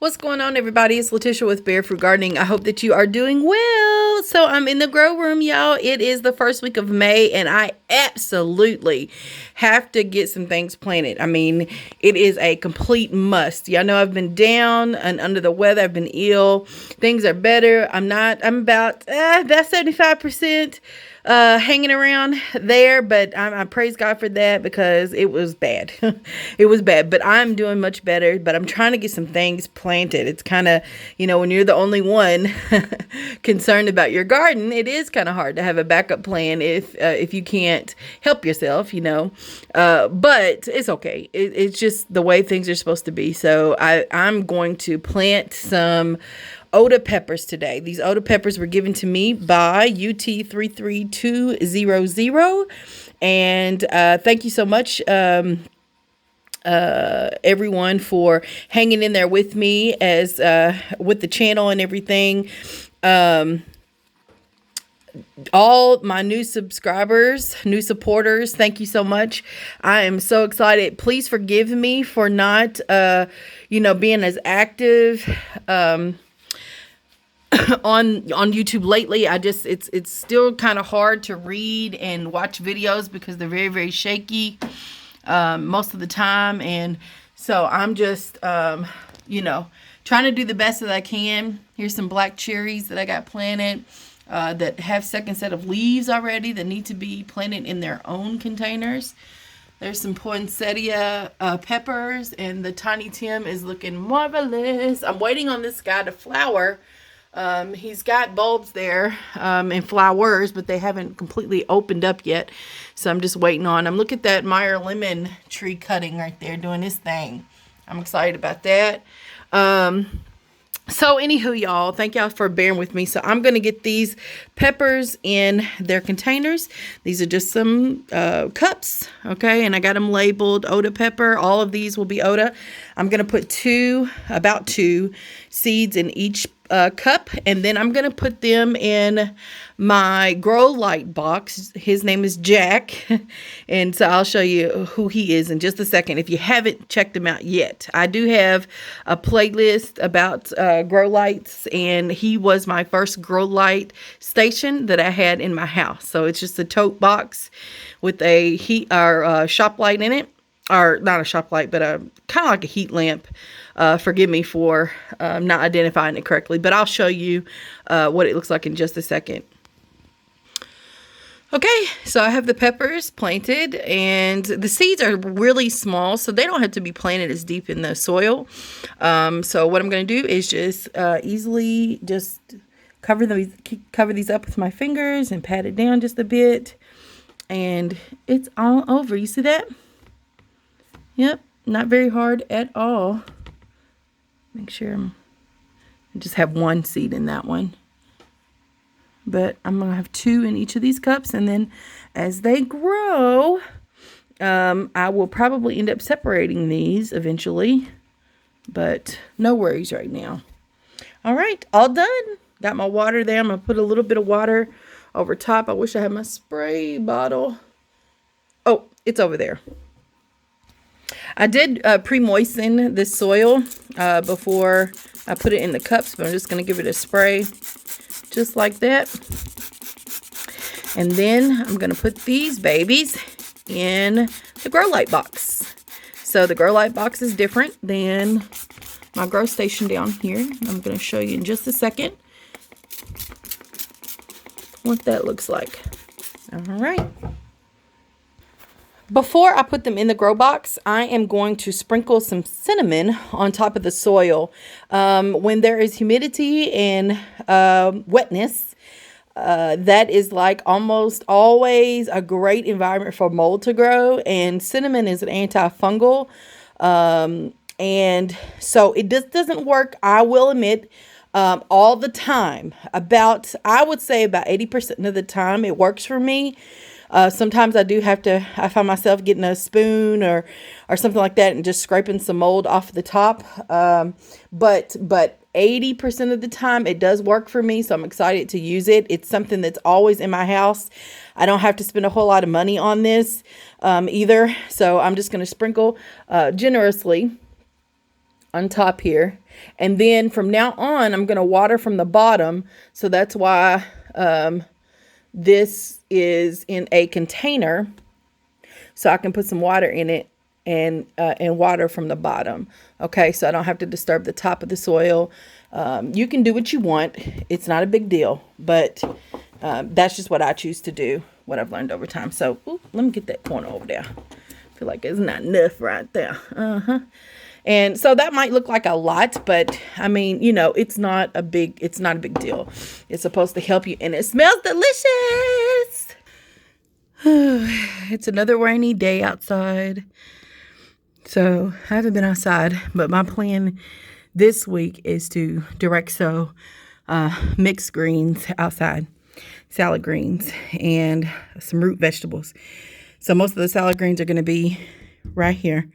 What's going on, everybody? It's Letitia with Barefoot Gardening. I hope that you are doing well. So I'm in the grow room, y'all. It is the first week of May, and I absolutely have to get some things planted. I mean, it is a complete must. Y'all know I've been down and under the weather. I've been ill. Things are better. I'm about 75%. Hanging around there, but I praise God for that because it was bad. It was bad, but I'm doing much better. But I'm trying to get some things planted. It's kind of, when you're the only one concerned about your garden, it is kind of hard to have a backup plan if you can't help yourself, but it's okay. It's just the way things are supposed to be. So I'm going to plant some Oda peppers today. These Oda peppers were given to me by UT33200. And thank you so much, everyone, for hanging in there with me as with the channel and everything. All my new subscribers, new supporters, thank you so much. I am so excited. Please forgive me for not, being as active on YouTube lately. It's still kind of hard to read and watch videos because they're very, very shaky most of the time. And so I'm just, trying to do the best that I can. Here's some black cherries that I got planted that have second set of leaves already that need to be planted in their own containers. There's some poinsettia peppers, and the Tiny Tim is looking marvelous. I'm waiting on this guy to flower. He's got bulbs there and flowers, but they haven't completely opened up yet. So I'm just waiting on him. Look at that Meyer lemon tree cutting right there doing his thing. I'm excited about that. So anywho, y'all, thank y'all for bearing with me. So I'm going to get these peppers in their containers. These are just some cups, okay? And I got them labeled Oda pepper. All of these will be Oda. I'm going to put about two seeds in each cup, and then I'm going to put them in my grow light box. His name is Jack, and so I'll show you who he is in just a second if you haven't checked him out yet. I do have a playlist about grow lights, and he was my first grow light station that I had in my house. So it's just a tote box with a shop light in it, or not a shop light, but kind of like a heat lamp. Forgive me for not identifying it correctly, but I'll show you what it looks like in just a second. Okay, so I have the peppers planted, and the seeds are really small, so they don't have to be planted as deep in the soil. So what I'm going to do is just easily just cover these up with my fingers and pat it down just a bit, and it's all over. You see that? Yep, not very hard at all. Make sure I just have one seed in that one. But I'm going to have two in each of these cups. And then as they grow, I will probably end up separating these eventually. But no worries right now. All right, all done. Got my water there. I'm going to put a little bit of water over top. I wish I had my spray bottle. Oh, it's over there. I did pre-moisten this soil before I put it in the cups, but I'm just going to give it a spray just like that. And then I'm going to put these babies in the grow light box. So the grow light box is different than my grow station down here. I'm going to show you in just a second what that looks like. All right. Before I put them in the grow box, I am going to sprinkle some cinnamon on top of the soil. When there is humidity and wetness, that is like almost always a great environment for mold to grow. And cinnamon is an antifungal. And so it just doesn't work, I will admit, all the time. I would say about 80% of the time it works for me. Sometimes I find myself getting a spoon or something like that and just scraping some mold off the top. But 80% of the time it does work for me. So I'm excited to use it. It's something that's always in my house. I don't have to spend a whole lot of money on this either. So I'm just going to sprinkle generously on top here. And then from now on, I'm going to water from the bottom. So that's why this is in a container. So I can put some water in it and water from the bottom. Okay, so I don't have to disturb the top of the soil. You can do what you want. It's not a big deal. But that's just what I choose to do, what I've learned over time. So let me get that corner over there. I feel like it's not enough right there. And so that might look like a lot, but I mean, you know, it's not a big deal. It's supposed to help you, and it smells delicious. It's another rainy day outside. So I haven't been outside, but my plan this week is to direct sow mixed greens outside, salad greens, and some root vegetables. So most of the salad greens are going to be right here.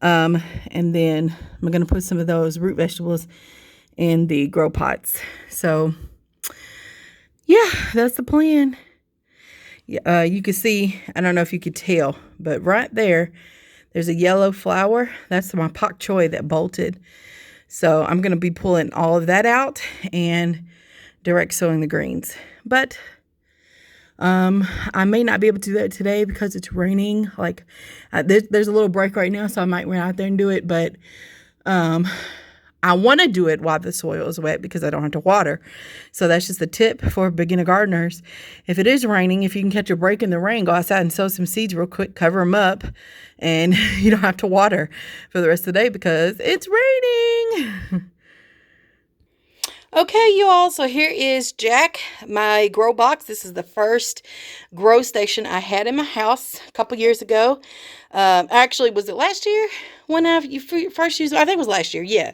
And then I'm going to put some of those root vegetables in the grow pots. So yeah, that's the plan. You can see, I don't know if you could tell, but right there's a yellow flower. That's my pak choi that bolted. So I'm going to be pulling all of that out and direct sowing the greens. But I may not be able to do that today because it's raining. Like there's a little break right now, so I might run out there and do it. But I want to do it while the soil is wet because I don't have to water. So that's just a tip for beginner gardeners. If it is raining, if you can catch a break in the rain, go outside and sow some seeds real quick, cover them up, and you don't have to water for the rest of the day because it's raining. Okay, you all, so here is Jack, my grow box. This is the first grow station I had in my house a couple years ago. Actually, was it last year when I first used it? I think it was last year, yeah.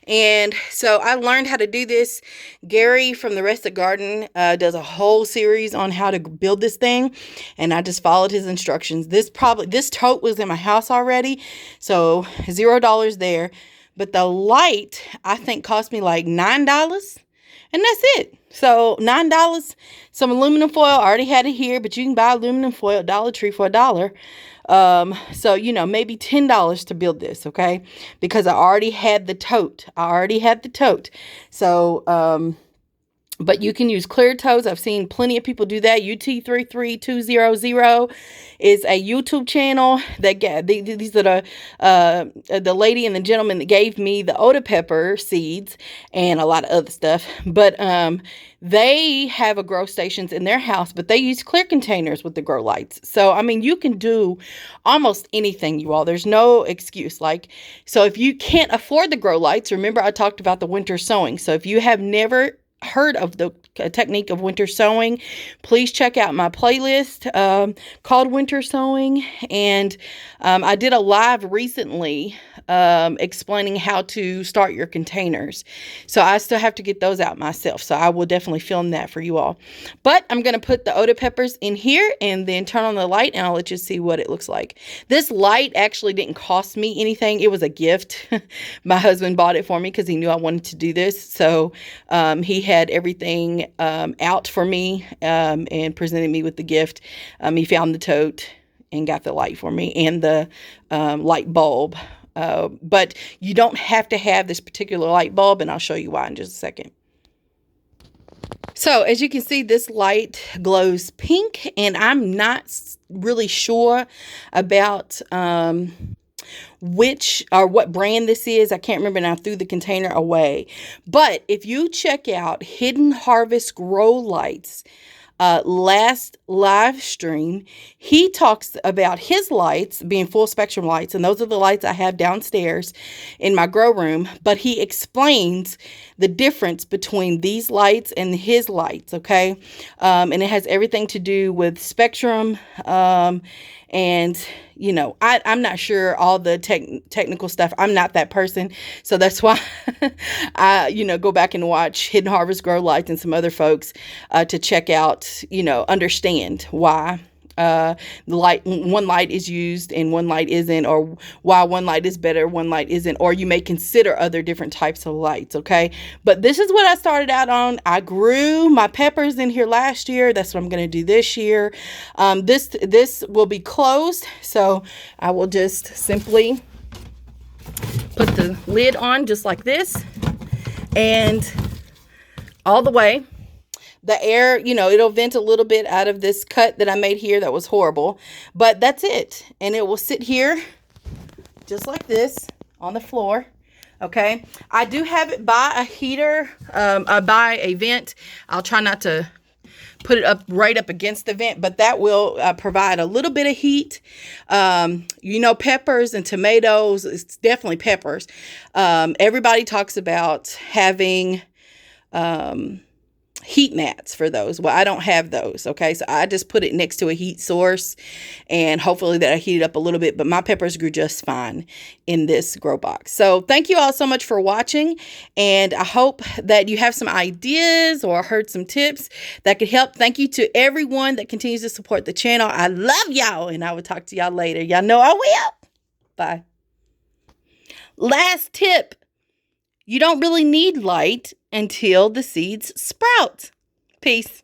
And so I learned how to do this. Gary from the Rustic Garden does a whole series on how to build this thing, and I just followed his instructions. This tote was in my house already, so $0 there. But the light, I think, cost me like $9. And that's it. So $9. Some aluminum foil. I already had it here. But you can buy aluminum foil at Dollar Tree for $1. So, you know, maybe $10 to build this. Okay. Because I already had the tote. So, but you can use clear totes. I've seen plenty of people do that. UT33200 is a YouTube channel that these are the lady and the gentleman that gave me the Oda pepper seeds and a lot of other stuff. But they have a grow stations in their house, but they use clear containers with the grow lights. So, I mean, you can do almost anything, you all. There's no excuse. Like, so if you can't afford the grow lights, remember I talked about the winter sowing. So if you have never heard of the technique of winter sowing, please check out my playlist called Winter Sowing. And I did a live recently explaining how to start your containers. So I still have to get those out myself. So I will definitely film that for you all. But I'm going to put the Oda peppers in here and then turn on the light, and I'll let you see what it looks like. This light actually didn't cost me anything. It was a gift. My husband bought it for me because he knew I wanted to do this. So he had everything out for me and presented me with the gift. He found the tote and got the light for me and the light bulb. But you don't have to have this particular light bulb, and I'll show you why in just a second. So as you can see, this light glows pink, and I'm not really sure about which or what brand this is. I can't remember, and I threw the container away. But if you check out Hidden Harvest Grow Lights last live stream, he talks about his lights being full spectrum lights, and those are the lights I have downstairs in my grow room. But he explains the difference between these lights and his lights, okay? And it has everything to do with spectrum, and you know, I'm not sure all the technical stuff. I'm not that person. So that's why I, go back and watch Hidden Harvest Grow Lights and some other folks to check out, understand why one light is used and one light isn't, or why one light is better, one light isn't, or you may consider other different types of lights. Okay. But this is what I started out on. I grew my peppers in here last year. That's what I'm going to do this year. This will be closed. So I will just simply put the lid on just like this, and all the way. The air, you know, it'll vent a little bit out of this cut that I made here that was horrible, but that's it. And it will sit here just like this on the floor. Okay, I do have it by a heater, by a vent. I'll try not to put it up right up against the vent, but that will provide a little bit of heat. You know, peppers and tomatoes, it's definitely peppers. Everybody talks about having heat mats for those. Well, I don't have those. Okay, so I just put it next to a heat source, and hopefully that'll heat it up a little bit, but my peppers grew just fine in this grow box. So thank you all so much for watching, and I hope that you have some ideas or heard some tips that could help. Thank you to everyone that continues to support the channel. I love y'all, and I will talk to y'all later. Y'all know I will. Bye. Last tip. You don't really need light until the seeds sprout. Peace.